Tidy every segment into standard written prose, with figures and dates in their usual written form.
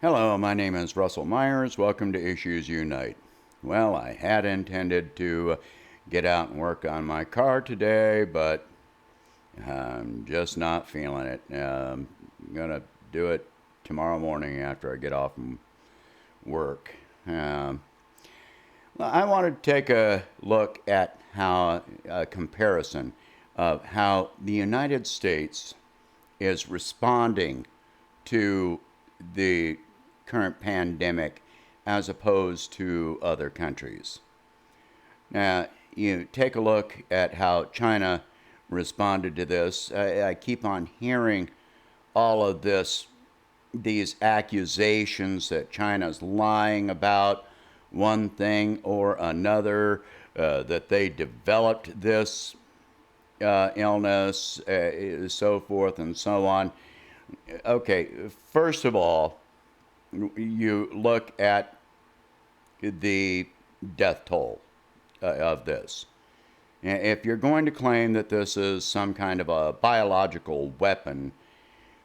Hello, my name is Russell Myers. Welcome to Issues Unite. Well, I had intended to get out and work on my car today, but I'm just not feeling it. I'm going to do it tomorrow morning after I get off from work. Well, I want to take a look at how a comparison of how the United States is responding to the current pandemic as opposed to other countries. Now, you take a look at how China responded to this. I keep on hearing all of these accusations that China's lying about one thing or another, that they developed this illness, so forth and so on. Okay, first of all, you look at the death toll of this. If you're going to claim that this is some kind of a biological weapon,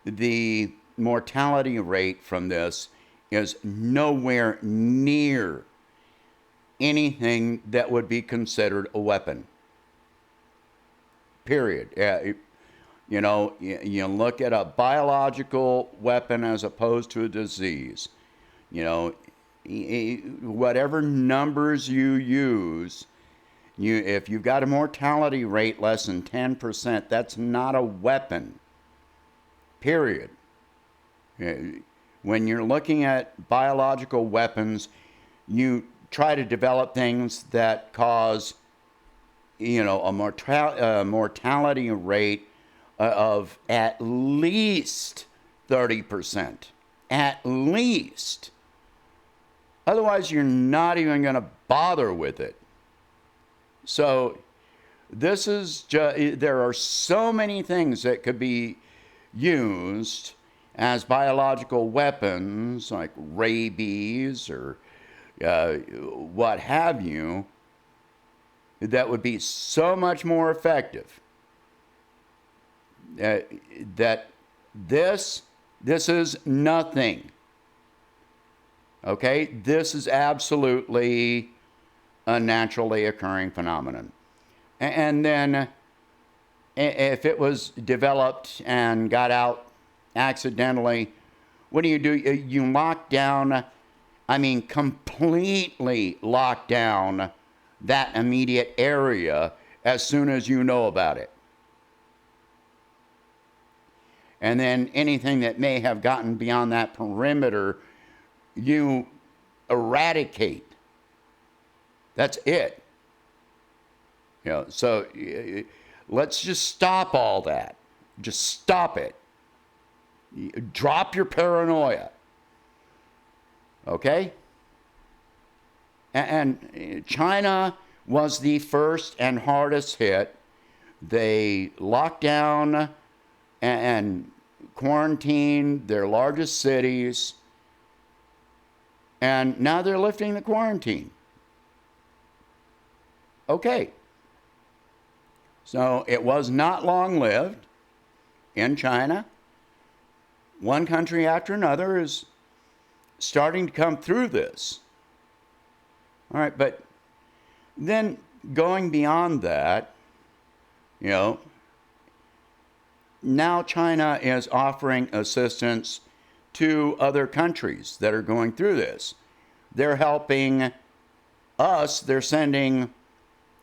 the mortality rate from this is nowhere near anything that would be considered a weapon. Period. You look at a biological weapon as opposed to a disease. Whatever numbers you use, if you've got a mortality rate less than 10%, that's not a weapon. Period. When you're looking at biological weapons, you try to develop things that cause, a mortality rate of at least 30%. At least. Otherwise, you're not even going to bother with it. So, there are so many things that could be used as biological weapons, like rabies or what have you, that would be so much more effective. That this is nothing. Okay, this is absolutely a naturally occurring phenomenon. And then, if it was developed and got out accidentally, what do? You lock down, completely lock down that immediate area as soon as you know about it. And then anything that may have gotten beyond that perimeter, you eradicate. That's it. So let's just stop all that. Just stop it. Drop your paranoia. Okay? And China was the first and hardest hit. They locked down and quarantined their largest cities, and now they're lifting the quarantine. Okay. So it was not long-lived in China. One country after another is starting to come through this. All right, but then going beyond that, now China is offering assistance to other countries that are going through this. They're helping us. They're sending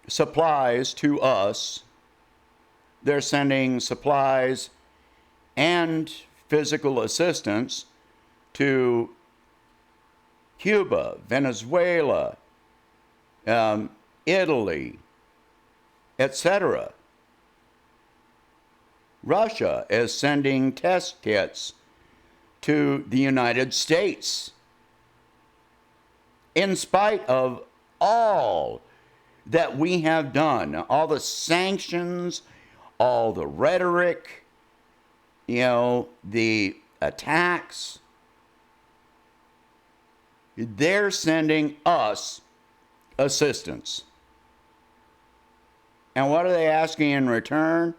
supplies to us. They're sending supplies and physical assistance to Cuba, Venezuela, Italy, etc. Russia is sending test kits to the United States. In spite of all that we have done, all the sanctions, all the rhetoric, the attacks, they're sending us assistance. And what are they asking in return?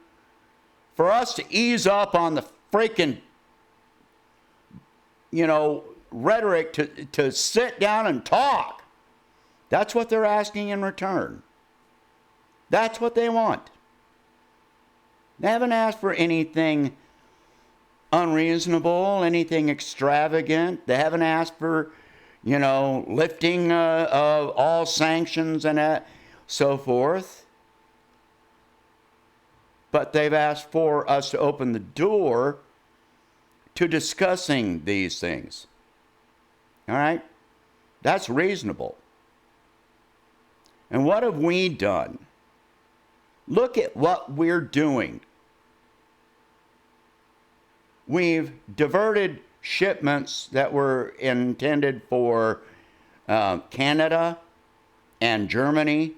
For us to ease up on the freaking, rhetoric to sit down and talk. That's what they're asking in return. That's what they want. They haven't asked for anything unreasonable, anything extravagant. They haven't asked for, lifting of all sanctions and so forth. But they've asked for us to open the door to discussing these things. All right? That's reasonable. And what have we done? Look at what we're doing. We've diverted shipments that were intended for Canada and Germany,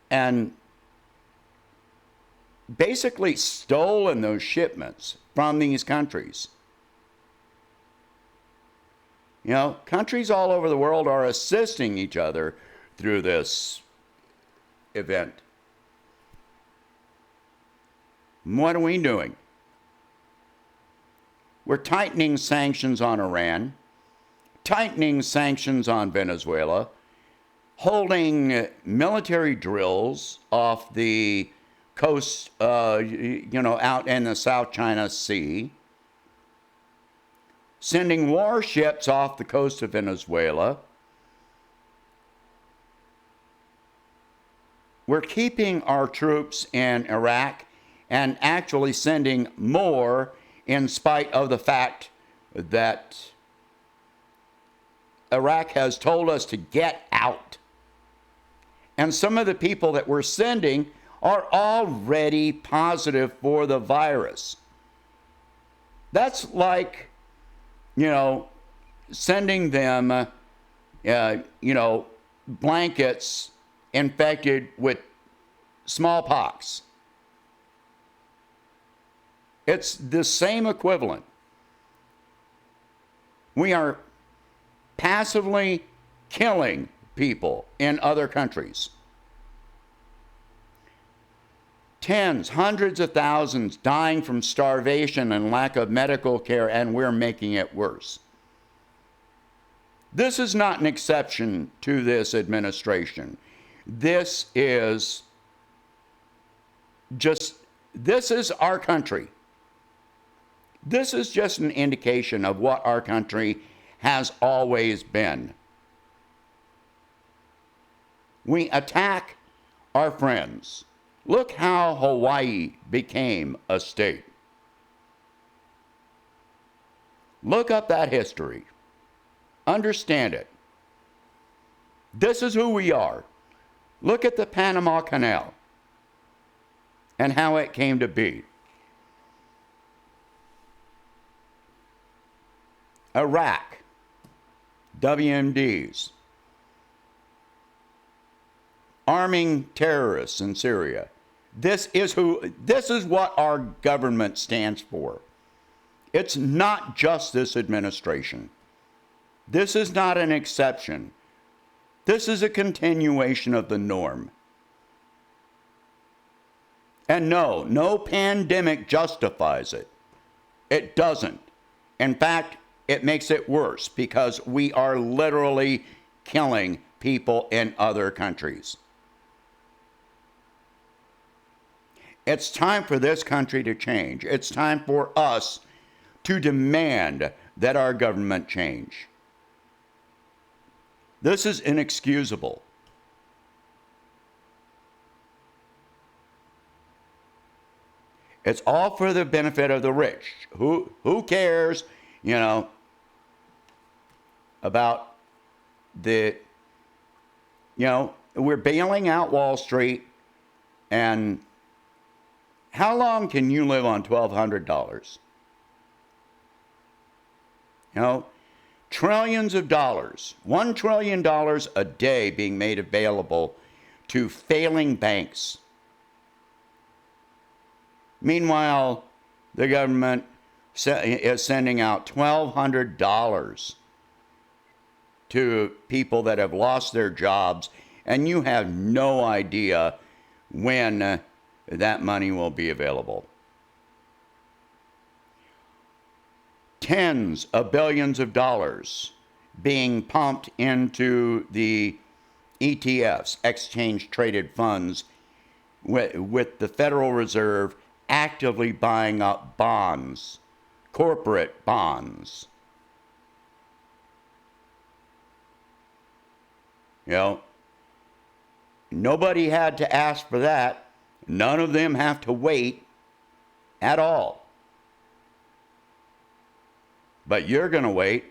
and basically stolen those shipments from these countries. Countries all over the world are assisting each other through this event. What are we doing? We're tightening sanctions on Iran, tightening sanctions on Venezuela, holding military drills off the coast, out in the South China Sea, sending warships off the coast of Venezuela. We're keeping our troops in Iraq and actually sending more in spite of the fact that Iraq has told us to get out. And some of the people that we're sending are already positive for the virus. That's like, sending them, blankets infected with smallpox. It's the same equivalent. We are passively killing people in other countries. Tens, hundreds of thousands dying from starvation and lack of medical care, and we're making it worse. This is not an exception to this administration. This is our country. This is just an indication of what our country has always been. We attack our friends. Look how Hawaii became a state. Look up that history. Understand it. This is who we are. Look at the Panama Canal and how it came to be. Iraq, WMDs, arming terrorists in Syria. This is what our government stands for. It's not just this administration. This is not an exception. This is a continuation of the norm. And no pandemic justifies it. It doesn't. In fact, it makes it worse because we are literally killing people in other countries. It's time for this country to change. It's time for us to demand that our government change. This is inexcusable. It's all for the benefit of the rich. Who cares, about we're bailing out Wall Street, and how long can you live on $1,200? Trillions of dollars, $1 trillion a day being made available to failing banks. Meanwhile, the government is sending out $1,200 to people that have lost their jobs, and you have no idea when that money will be available. tens of billions of dollars being pumped into the ETFs, exchange traded funds, with the Federal Reserve actively buying up bonds, corporate bonds. You know, nobody had to ask for that. None of them have to wait at all. But you're going to wait.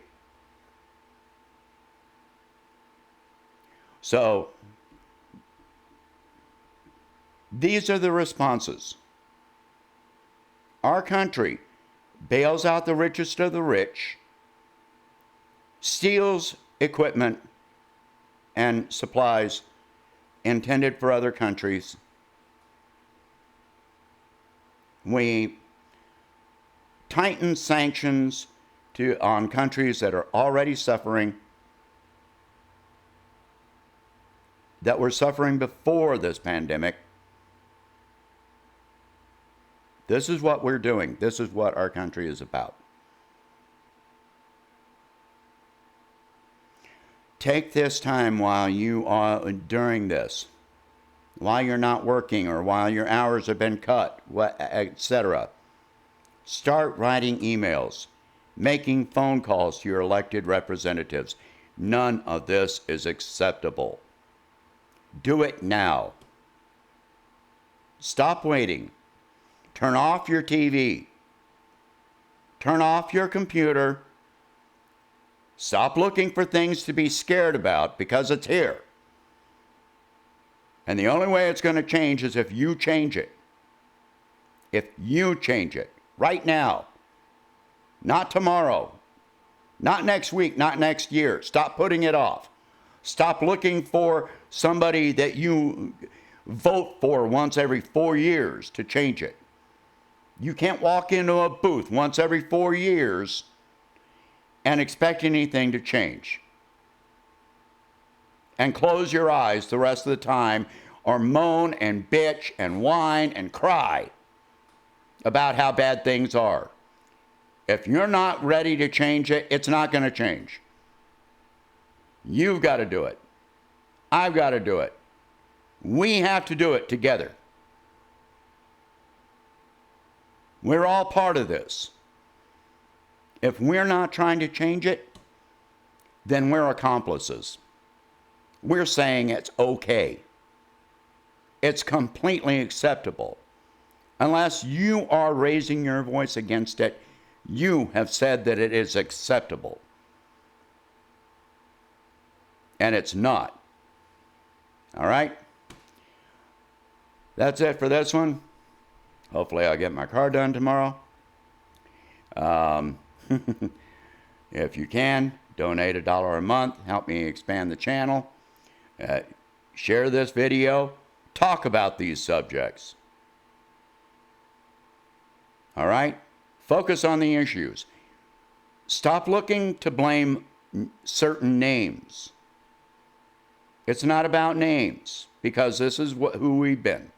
So these are the responses. Our country bails out the richest of the rich, steals equipment and supplies intended for other countries. We tighten sanctions on countries that are already suffering, that were suffering before this pandemic. This is what we're doing. This is what our country is about. Take this time while you are during this, while you're not working or while your hours have been cut, etc. Start writing emails, making phone calls to your elected representatives. None of this is acceptable. Do it now. Stop waiting. Turn off your TV. Turn off your computer. Stop looking for things to be scared about, because it's here. And the only way it's going to change is if you change it. If you change it right now. Not tomorrow. Not next week. Not next year. Stop putting it off. Stop looking for somebody that you vote for once every 4 years to change it. You can't walk into a booth once every 4 years and expect anything to change. And close your eyes the rest of the time, or moan and bitch and whine and cry about how bad things are. If you're not ready to change it, it's not going to change. You've got to do it. I've got to do it. We have to do it together. We're all part of this. If we're not trying to change it, then we're accomplices. We're saying it's okay. It's completely acceptable. Unless you are raising your voice against it, you have said that it is acceptable. And it's not. All right? That's it for this one. Hopefully I'll get my car done tomorrow. If you can, donate $1 a month. Help me expand the channel. Share this video. Talk about these subjects. All right? Focus on the issues. Stop looking to blame certain names. It's not about names, because this is who we've been.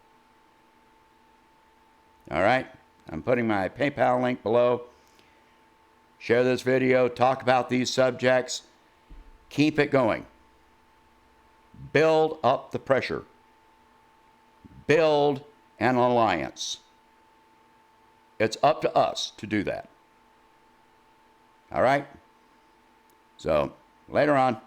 All right? I'm putting my PayPal link below. Share this video. Talk about these subjects. Keep it going. Build up the pressure. Build an alliance. It's up to us to do that. All right? So, later on.